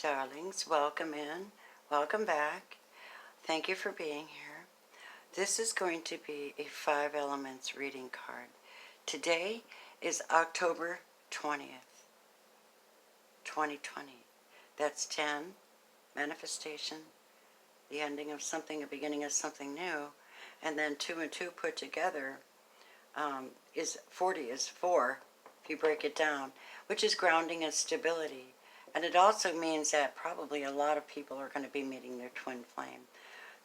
darlings. Welcome in. Welcome back. Thank you for being here. This is going to be a 5 elements reading card. Today is October 20th, 2020. That's 10, manifestation, the ending of something, a beginning of something new. And then 2 and 2 put together is 40, is 4, if you break it down, which is grounding and stability. And it also means that probably a lot of people are going to be meeting their twin flame,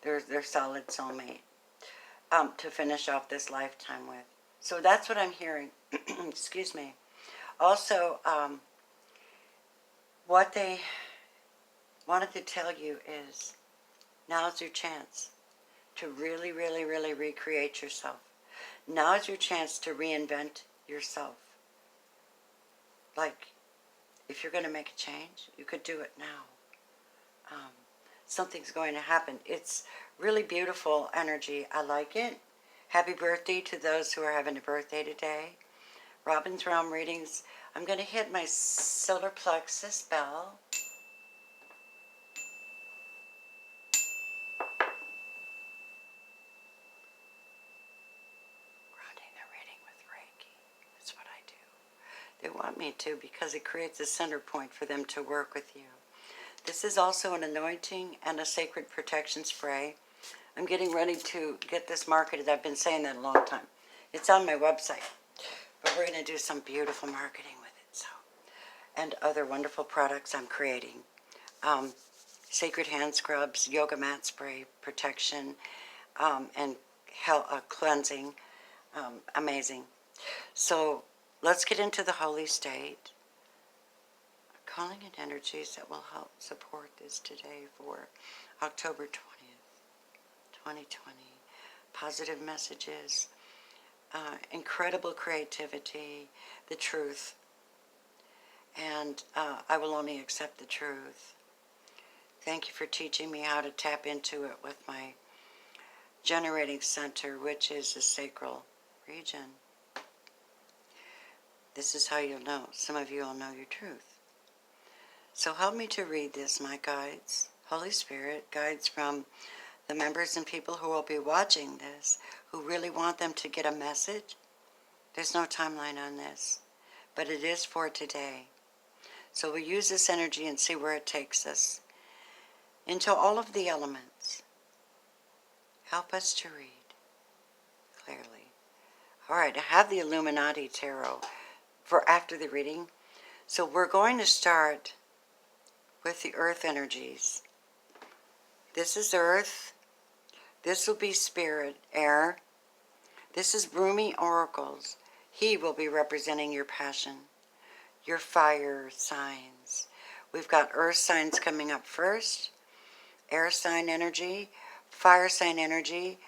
their solid soulmate, to finish off this lifetime with. So that's what I'm hearing. Excuse me. Also, what they wanted to tell you is now's your chance to really, really, really recreate yourself. Now's your chance to reinvent yourself. Like, if you're going to make a change, you could do it now. Something's going to happen. It's really beautiful energy. I like it. Happy birthday to those who are having a birthday today. Robin's Realm readings. I'm going to hit my solar plexus bell. Grounding the reading with Reiki. That's what I do. They want me to because it creates a center point for them to work with you. This is also an anointing and a sacred protection spray. I'm getting ready to get this marketed. I've been saying that a long time. It's on my website. But we're going to do some beautiful marketing with it. So, and other wonderful products I'm creating. Sacred hand scrubs, yoga mat spray, protection, and cleansing. Amazing. So, let's get into the holy state. Calling in energies that will help support this today for October 20th, 2020. Positive messages, incredible creativity, the truth. And I will only accept the truth. Thank you for teaching me how to tap into it with my generating center, which is the sacral region. This is how you'll know. Some of you will know your truth. So help me to read this, my guides. Holy Spirit, guides from the members and people who will be watching this, who really want them to get a message. There's no timeline on this, but it is for today. So we'll use this energy and see where it takes us. Into all of the elements. Help us to read clearly. All right, I have the Illuminati Tarot for after the reading. So we're going to start with the earth energies. This is earth. This will be spirit, air. This is Rumi oracles. He will be representing your passion, your fire signs. We've got earth signs coming up first, air sign energy, fire sign energy.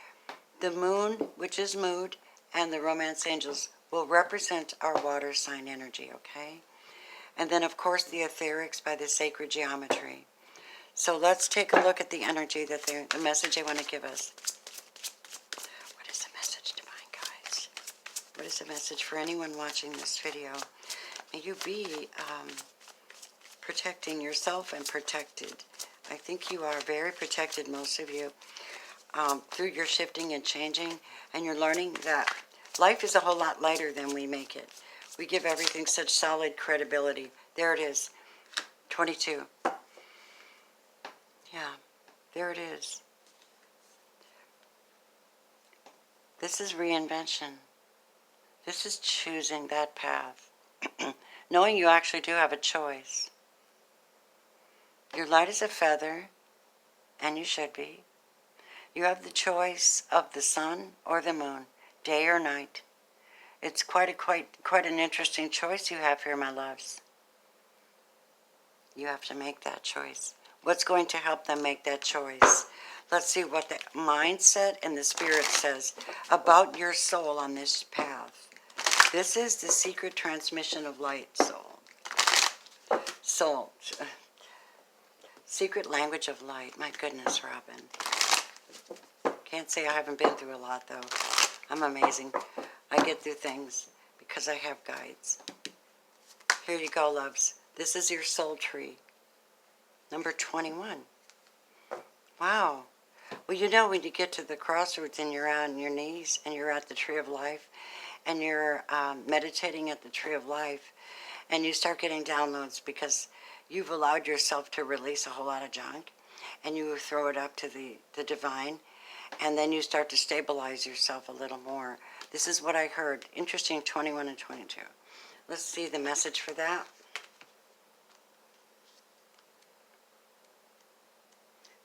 The moon, which is mood, and the romance angels will represent our water sign energy, okay? And then, of course, the etherics by the sacred geometry. So let's take a look at the energy that the message they want to give us. What is the message, divine guides? What is the message for anyone watching this video? May you be protecting yourself and protected. I think you are very protected, most of you, through your shifting and changing. And you're learning that life is a whole lot lighter than we make it. We give everything such solid credibility. There it is. 22. Yeah, there it is. This is reinvention. This is choosing that path. Knowing you actually do have a choice. You're light as a feather, and you should be. You have the choice of the sun or the moon, day or night. It's quite an interesting choice you have here, my loves. You have to make that choice. What's going to help them make that choice? Let's see what the mindset and the spirit says about your soul on this path. This is the secret transmission of light, soul. Soul. Secret language of light. My goodness, Robin. Can't say I haven't been through a lot, though. I'm amazing. I get through things because I have guides. Here you go, loves. This is your soul tree. Number 21. Wow. Well, you know, when you get to the crossroads and you're on your knees and you're at the tree of life and you're meditating at the tree of life and you start getting downloads because you've allowed yourself to release a whole lot of junk and you throw it up to the divine, and then you start to stabilize yourself a little more. This is what I heard. Interesting, 21 and 22. Let's see the message for that.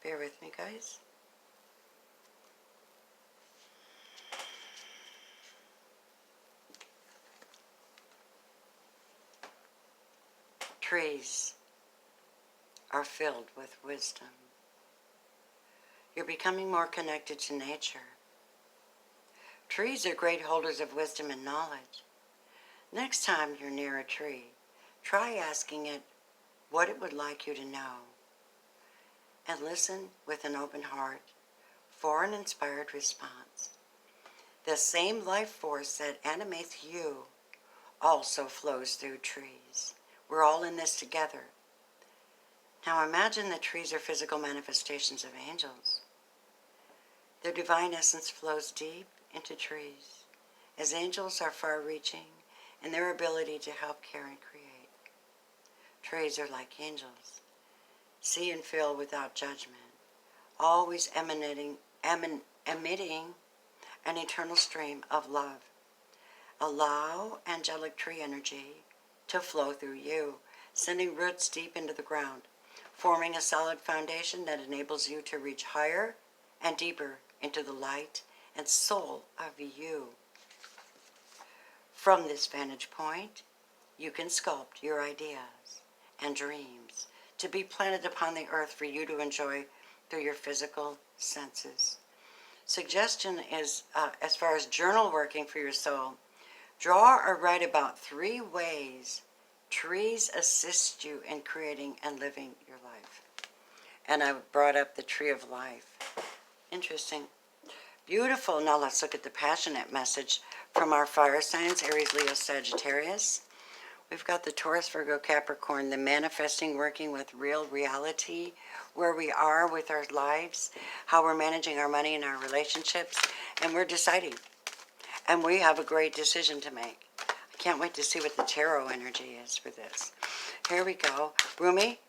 Bear with me, guys. Trees are filled with wisdom. You're becoming more connected to nature. Trees are great holders of wisdom and knowledge. Next time you're near a tree, try asking it what it would like you to know, and listen with an open heart for an inspired response. The same life force that animates you also flows through trees. We're all in this together. Now imagine that trees are physical manifestations of angels. Their divine essence flows deep into trees, as angels are far-reaching in their ability to help care and create. Trees are like angels, see and feel without judgment, always emitting an eternal stream of love. Allow angelic tree energy to flow through you, sending roots deep into the ground, forming a solid foundation that enables you to reach higher and deeper into the light and soul of you. From this vantage point, you can sculpt your ideas and dreams to be planted upon the earth for you to enjoy through your physical senses. Suggestion is, as far as journal working for your soul, draw or write about 3 ways trees assist you in creating and living your life. And I brought up the tree of life. Interesting. Beautiful. Now let's look at the passionate message from our fire signs, Aries, Leo, Sagittarius. We've got the Taurus, Virgo, Capricorn, the manifesting, working with real reality, where we are with our lives, how we're managing our money and our relationships, and we're deciding. And we have a great decision to make. I can't wait to see what the tarot energy is for this. Here we go. Rumi,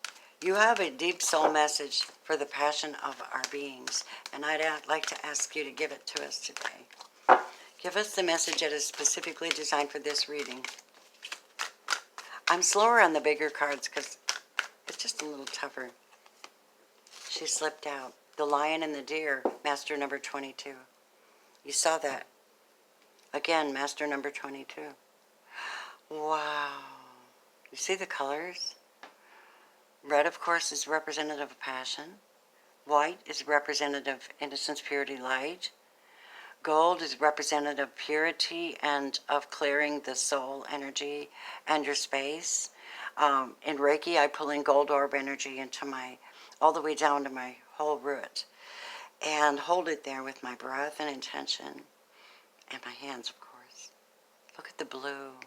you have a deep soul message for the passion of our beings, and I'd like to ask you to give it to us today. Give us the message that is specifically designed for this reading. I'm slower on the bigger cards because it's just a little tougher. She slipped out. The lion and the deer, master number 22. You saw that. Again, master number 22. Wow. You see the colors? Red, of course, is representative of passion. White is representative of innocence, purity, light. Gold is representative of purity and of clearing the soul energy and your space. In Reiki, I pull in gold orb energy into all the way down to my whole root, and hold it there with my breath and intention, and my hands, of course. Look at the blue.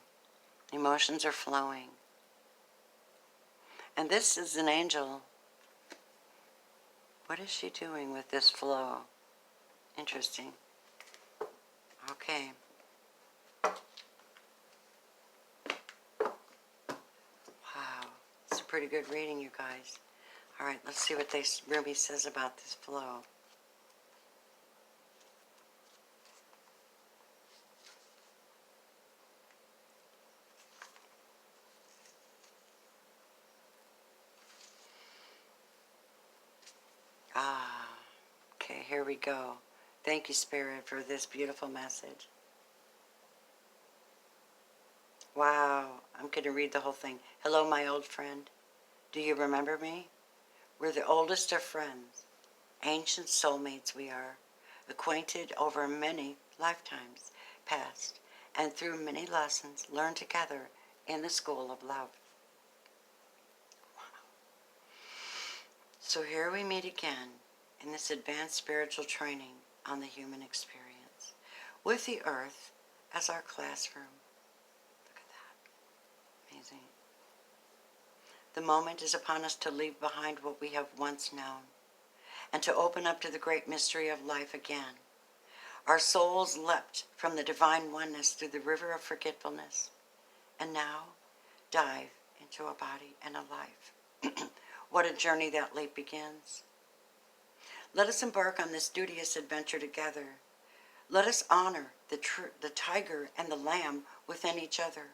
Emotions are flowing. And this is an angel. What is she doing with this flow? Interesting. Okay. Wow. It's a pretty good reading, you guys. All right, let's see what Ruby says about this flow. Okay, here we go. Thank you, Spirit, for this beautiful message. Wow, I'm going to read the whole thing. Hello, my old friend. Do you remember me? We're the oldest of friends. Ancient soulmates we are, acquainted over many lifetimes past, and through many lessons learned together in the school of love. Wow. So here we meet again in this advanced spiritual training on the human experience, with the earth as our classroom. Look at that. Amazing. The moment is upon us to leave behind what we have once known and to open up to the great mystery of life again. Our souls leapt from the divine oneness through the river of forgetfulness and now dive into a body and a life. What a journey that leap begins. Let us embark on this duteous adventure together. Let us honor the tiger and the lamb within each other,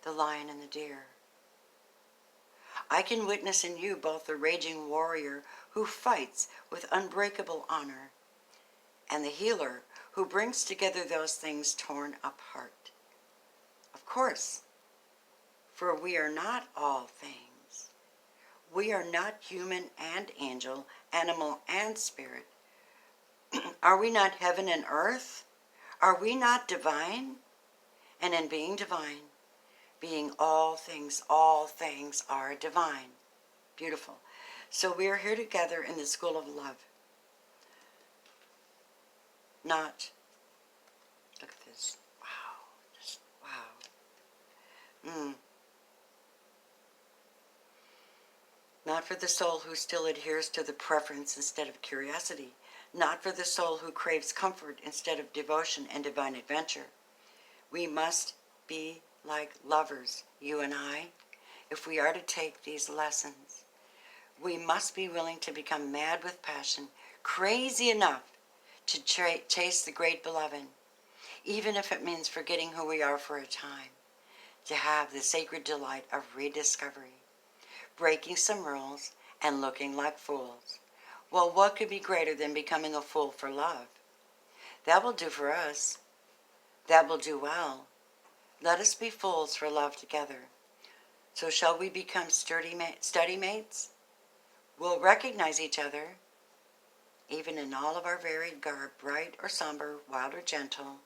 the lion and the deer. I can witness in you both the raging warrior who fights with unbreakable honor and the healer who brings together those things torn apart. Of course, for we are not all things. We are not human and angel, animal and spirit. Are we not heaven and earth? Are we not divine? And in being divine, being all things are divine. Beautiful. So we are here together in the school of love. Not, look at this. Wow. Just, wow. Not for the soul who still adheres to the preference instead of curiosity. Not for the soul who craves comfort instead of devotion and divine adventure. We must be like lovers, you and I, if we are to take these lessons. We must be willing to become mad with passion, crazy enough to chase the great beloved, even if it means forgetting who we are for a time, to have the sacred delight of rediscovery, breaking some rules and looking like fools. Well, what could be greater than becoming a fool for love? That will do for us. That will do well. Let us be fools for love together. So shall we become study mates? We'll recognize each other, even in all of our varied garb, bright or somber, wild or gentle.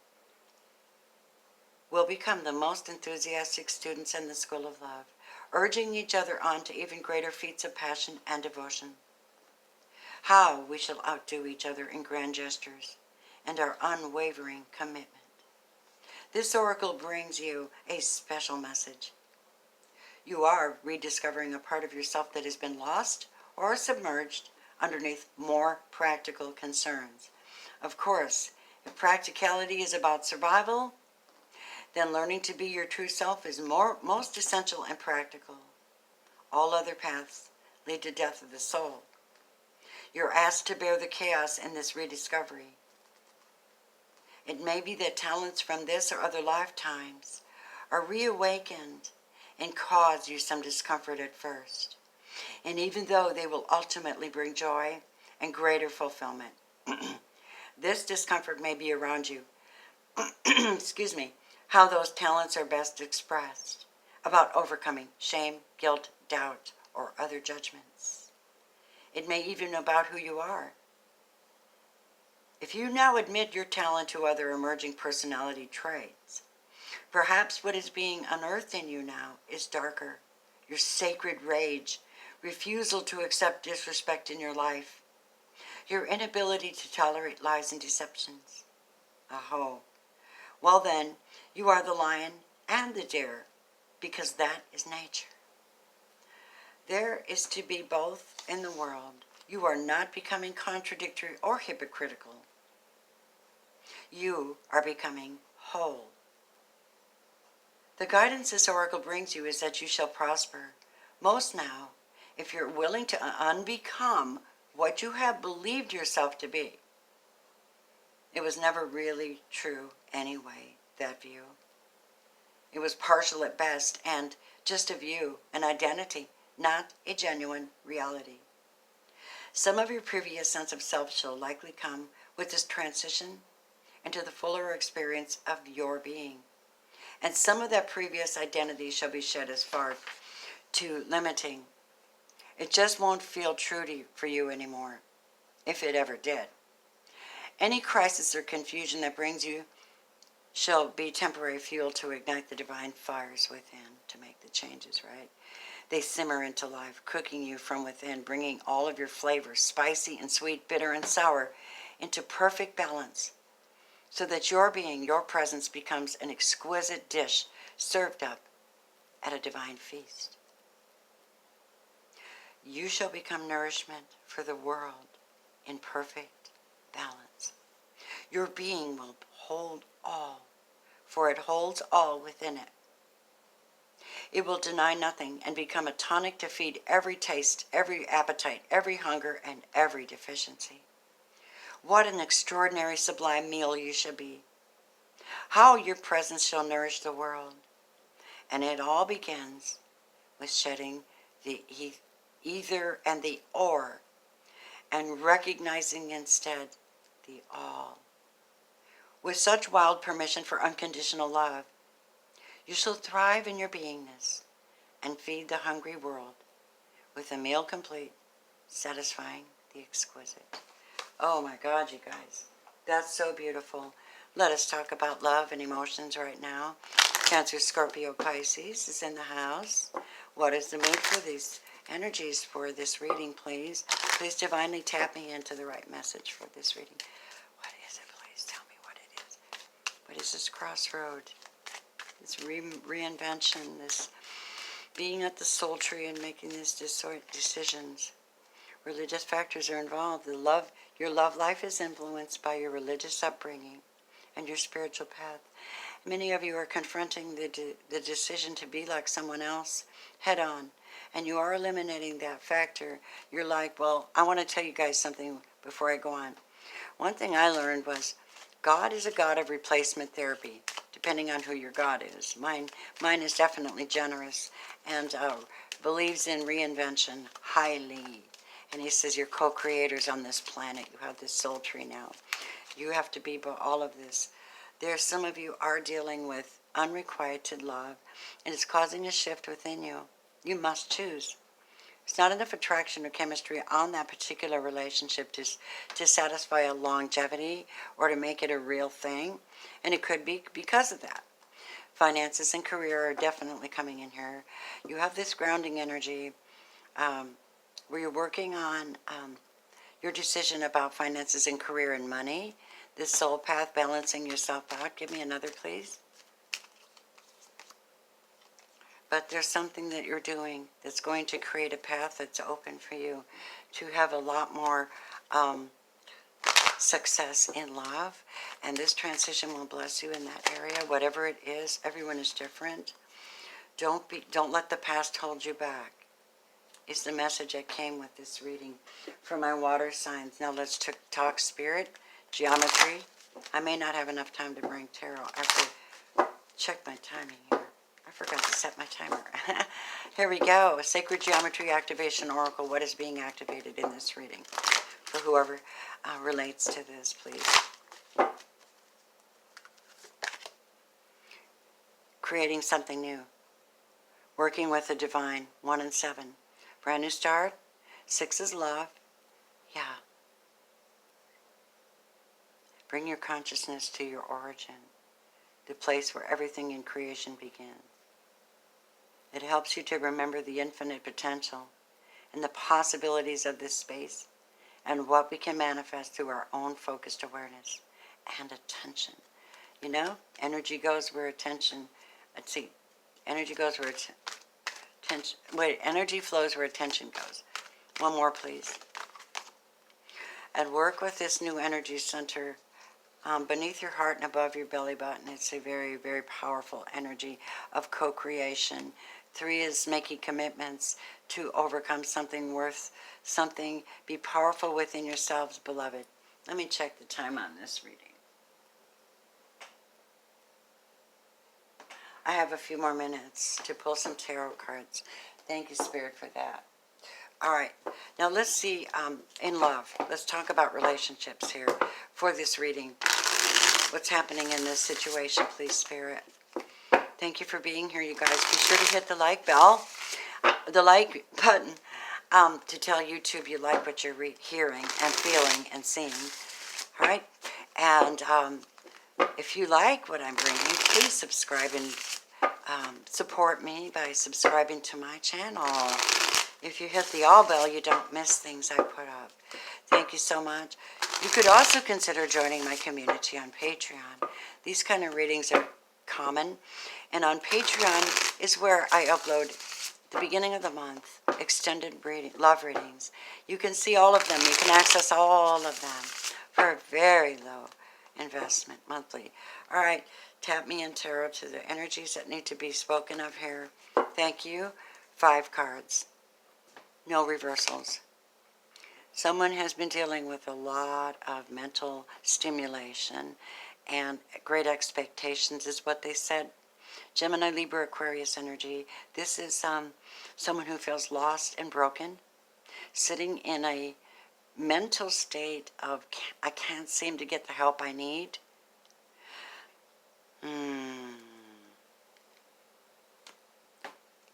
We'll become the most enthusiastic students in the school of love, urging each other on to even greater feats of passion and devotion. How we shall outdo each other in grand gestures and our unwavering commitment. This oracle brings you a special message. You are rediscovering a part of yourself that has been lost or submerged underneath more practical concerns. Of course, if practicality is about survival, then learning to be your true self is most essential and practical. All other paths lead to death of the soul. You're asked to bear the chaos in this rediscovery. It may be that talents from this or other lifetimes are reawakened and cause you some discomfort at first. And even though they will ultimately bring joy and greater fulfillment, this discomfort may be around you. Excuse me, how those talents are best expressed, about overcoming shame, guilt, doubt, or other judgments. It may even be about who you are. If you now admit your talent to other emerging personality traits, perhaps what is being unearthed in you now is darker, your sacred rage, refusal to accept disrespect in your life, your inability to tolerate lies and deceptions. Aho. Well then, you are the lion and the deer, because that is nature. There is to be both in the world. You are not becoming contradictory or hypocritical. You are becoming whole. The guidance this oracle brings you is that you shall prosper. Most now, if you're willing to unbecome what you have believed yourself to be. It was never really true anyway, that view. It was partial at best and just a view, an identity, not a genuine reality. Some of your previous sense of self shall likely come with this transition into the fuller experience of your being. And some of that previous identity shall be shed as far to limiting. It just won't feel true for you anymore, if it ever did. Any crisis or confusion that brings you shall be temporary fuel to ignite the divine fires within, to make the changes, right? They simmer into life, cooking you from within, bringing all of your flavors, spicy and sweet, bitter and sour, into perfect balance, so that your being, your presence becomes an exquisite dish served up at a divine feast. You shall become nourishment for the world in perfect balance. Your being will hold all, for it holds all within it. It will deny nothing and become a tonic to feed every taste, every appetite, every hunger, and every deficiency. What an extraordinary sublime meal you shall be. How your presence shall nourish the world. And it all begins with shedding the either and the or, and recognizing instead the all. With such wild permission for unconditional love, you shall thrive in your beingness and feed the hungry world with a meal complete, satisfying the exquisite. Oh my God, you guys. That's so beautiful. Let us talk about love and emotions right now. Cancer, Scorpio, Pisces is in the house. What is the mood for these energies for this reading, please? Please divinely tap me into the right message for this reading. What is it? Please tell me what it is. What is this crossroad? This reinvention, this being at the soul tree and making these decisions. Religious factors are involved. Your love life is influenced by your religious upbringing and your spiritual path. Many of you are confronting the decision to be like someone else head on, and you are eliminating that factor. You're like, well, I want to tell you guys something before I go on. One thing I learned was God is a God of replacement therapy, depending on who your God is. Mine is definitely generous and believes in reinvention highly. And he says you're co-creators on this planet. You have this soul tree now. You have to be all of this. Some of you are dealing with unrequited love, and it's causing a shift within you. You must choose. It's not enough attraction or chemistry on that particular relationship to satisfy a longevity or to make it a real thing, and it could be because of that. Finances and career are definitely coming in here. You have this grounding energy where you're working on your decision about finances and career and money. This soul path, balancing yourself out. Give me another, please. But there's something that you're doing that's going to create a path that's open for you to have a lot more success in love. And this transition will bless you in that area, whatever it is. Everyone is different. Don't let the past hold you back. Is the message that came with this reading for my water signs. Now let's talk spirit, geometry. I may not have enough time to bring tarot. I have to check my timing here. I forgot to set my timer. Here we go. Sacred Geometry Activation Oracle. What is being activated in this reading? For whoever relates to this, please. Creating something new. Working with the divine. 1 and 7. Brand new start. 6 is love. Yeah. Bring your consciousness to your origin, the place where everything in creation begins. It helps you to remember the infinite potential and the possibilities of this space and what we can manifest through our own focused awareness and attention. You know, energy goes where attention, energy goes where energy flows where attention goes. One more, please. And work with this new energy center beneath your heart and above your belly button. It's a very, very powerful energy of co-creation. 3 is making commitments to overcome something worth something. Be powerful within yourselves, beloved. Let me check the time on this reading. I have a few more minutes to pull some tarot cards. Thank you, Spirit, for that. All right. Now let's see, in love. Let's talk about relationships here for this reading. What's happening in this situation, please, Spirit? Thank you for being here, you guys. Be sure to hit the like bell, the like button, to tell YouTube you like what you're hearing and feeling and seeing. All right? And if you like what I'm bringing, please subscribe and support me by subscribing to my channel. If you hit the all bell, you don't miss things I put up. Thank you so much. You could also consider joining my community on Patreon. These kind of readings are common. And on Patreon is where I upload the beginning of the month extended love readings. You can see all of them. You can access all of them for a very low investment monthly. All right, tap me in tarot to the energies that need to be spoken of here. Thank you. 5 cards. No reversals. Someone has been dealing with a lot of mental stimulation and great expectations is what they said. Gemini, Libra, Aquarius energy. This is someone who feels lost and broken, sitting in a mental state of, I can't seem to get the help I need.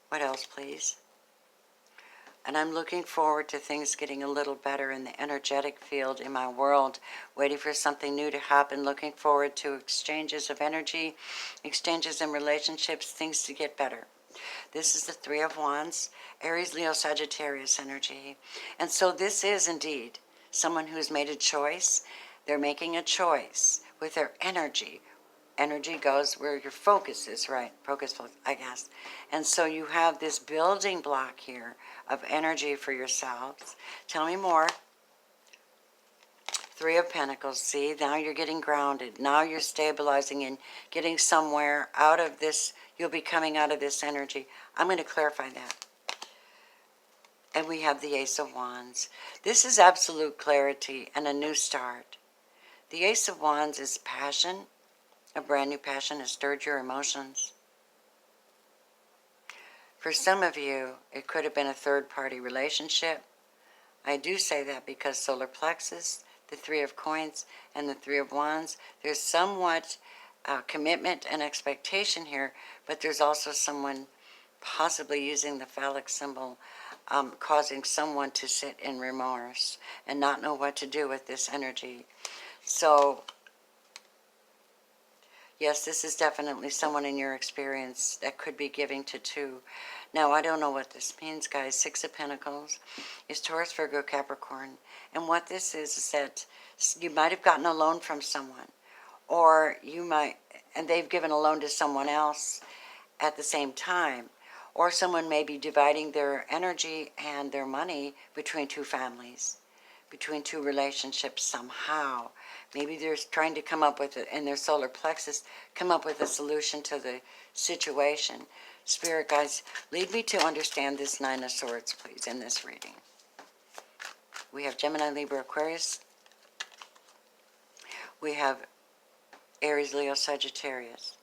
What else, please? And I'm looking forward to things getting a little better in the energetic field in my world, waiting for something new to happen, looking forward to exchanges of energy, exchanges in relationships, things to get better. This is the 3 of Wands, Aries, Leo, Sagittarius energy. And so this is indeed someone who's made a choice. They're making a choice with their energy. Energy goes where your focus is, right? Focus, I guess. And so you have this building block here of energy for yourselves. Tell me more. 3 of Pentacles. See, now you're getting grounded. Now you're stabilizing and getting somewhere out of this. You'll be coming out of this energy. I'm going to clarify that. And we have the Ace of Wands. This is absolute clarity and a new start. The Ace of Wands is passion. A brand new passion has stirred your emotions. For some of you, it could have been a third-party relationship. I do say that because solar plexus, the 3 of coins, and the 3 of wands, there's somewhat commitment and expectation here, but there's also someone possibly using the phallic symbol, causing someone to sit in remorse and not know what to do with this energy. So yes, this is definitely someone in your experience that could be giving to 2. Now, I don't know what this means, guys. 6 of Pentacles is Taurus, Virgo, Capricorn. And what this is that you might have gotten a loan from someone. Or you might, and they've given a loan to someone else at the same time. Or someone may be dividing their energy and their money between 2 families, between 2 relationships somehow. Maybe they're trying to come up with it in their solar plexus, come up with a solution to the situation. Spirit guides, lead me to understand this 9 of Swords, please, in this reading. We have Gemini, Libra, Aquarius. We have Aries, Leo, Sagittarius.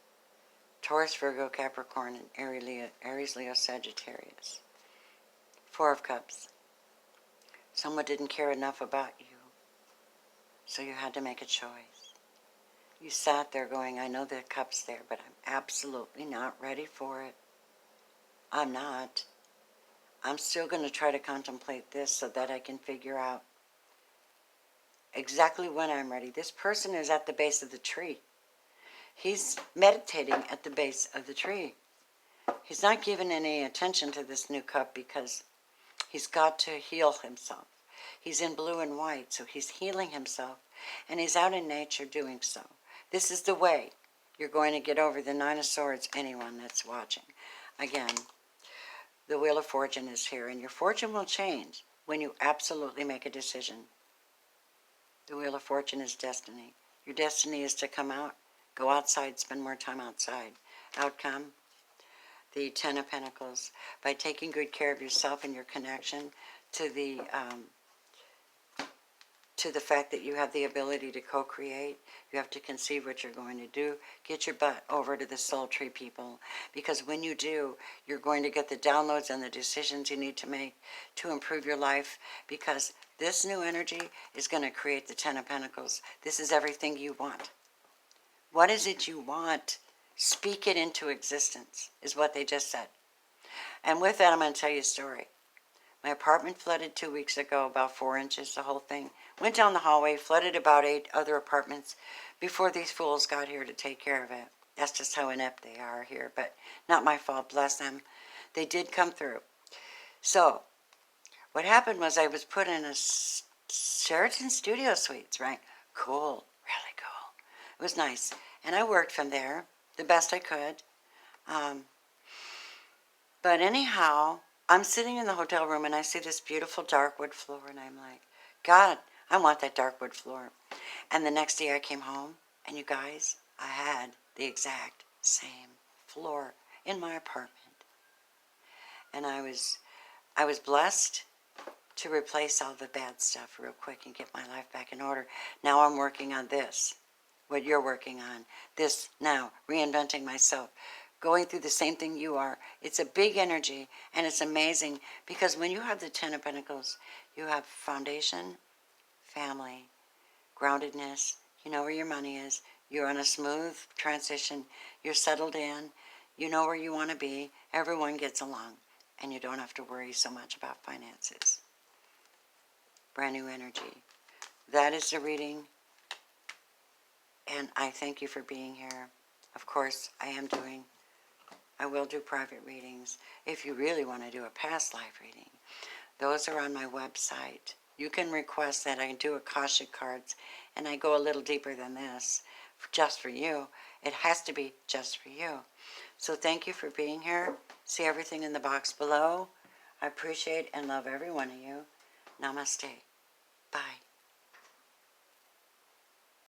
Taurus, Virgo, Capricorn, and Aries, Leo, Sagittarius. 4 of Cups. Someone didn't care enough about you, so you had to make a choice. You sat there going, I know the cup's there, but I'm absolutely not ready for it. I'm not. I'm still going to try to contemplate this so that I can figure out exactly when I'm ready. This person is at the base of the tree. He's meditating at the base of the tree. He's not giving any attention to this new cup because he's got to heal himself. He's in blue and white, so he's healing himself, and he's out in nature doing so. This is the way you're going to get over the 9 of Swords, anyone that's watching. Again, the Wheel of Fortune is here, and your fortune will change when you absolutely make a decision. The Wheel of Fortune is destiny. Your destiny is to come out, go outside, spend more time outside. Outcome, the 10 of Pentacles. By taking good care of yourself and your connection to the fact that you have the ability to co-create, you have to conceive what you're going to do. Get your butt over to the soul tree, people, because when you do, you're going to get the downloads and the decisions you need to make to improve your life, because this new energy is going to create the 10 of Pentacles. This is everything you want. What is it you want? Speak it into existence, is what they just said. And with that, I'm going to tell you a story. My apartment flooded 2 weeks ago, about 4 inches, the whole thing. Went down the hallway, flooded about 8 other apartments before these fools got here to take care of it. That's just how inept they are here, but not my fault, bless them. They did come through. So, what happened was I was put in a Sheraton Studio Suites, right? Cool, really cool. It was nice. And I worked from there the best I could. But anyhow, I'm sitting in the hotel room and I see this beautiful dark wood floor and I'm like, God, I want that dark wood floor. And the next day I came home and you guys, I had the exact same floor in my apartment. And I was blessed to replace all the bad stuff real quick and get my life back in order. Now I'm working on this, what you're working on. This now, reinventing myself, going through the same thing you are. It's a big energy, and it's amazing because when you have the Ten of Pentacles, you have foundation, family, groundedness. You know where your money is. You're on a smooth transition. You're settled in. You know where you want to be. Everyone gets along, and you don't have to worry so much about finances. Brand new energy. That is the reading, and I thank you for being here. Of course, I will do private readings. If you really want to do a past life reading, those are on my website. You can request that I do Akashic cards, and I go a little deeper than this, just for you. It has to be just for you. So thank you for being here. See everything in the box below. I appreciate and love every one of you. Namaste. Bye.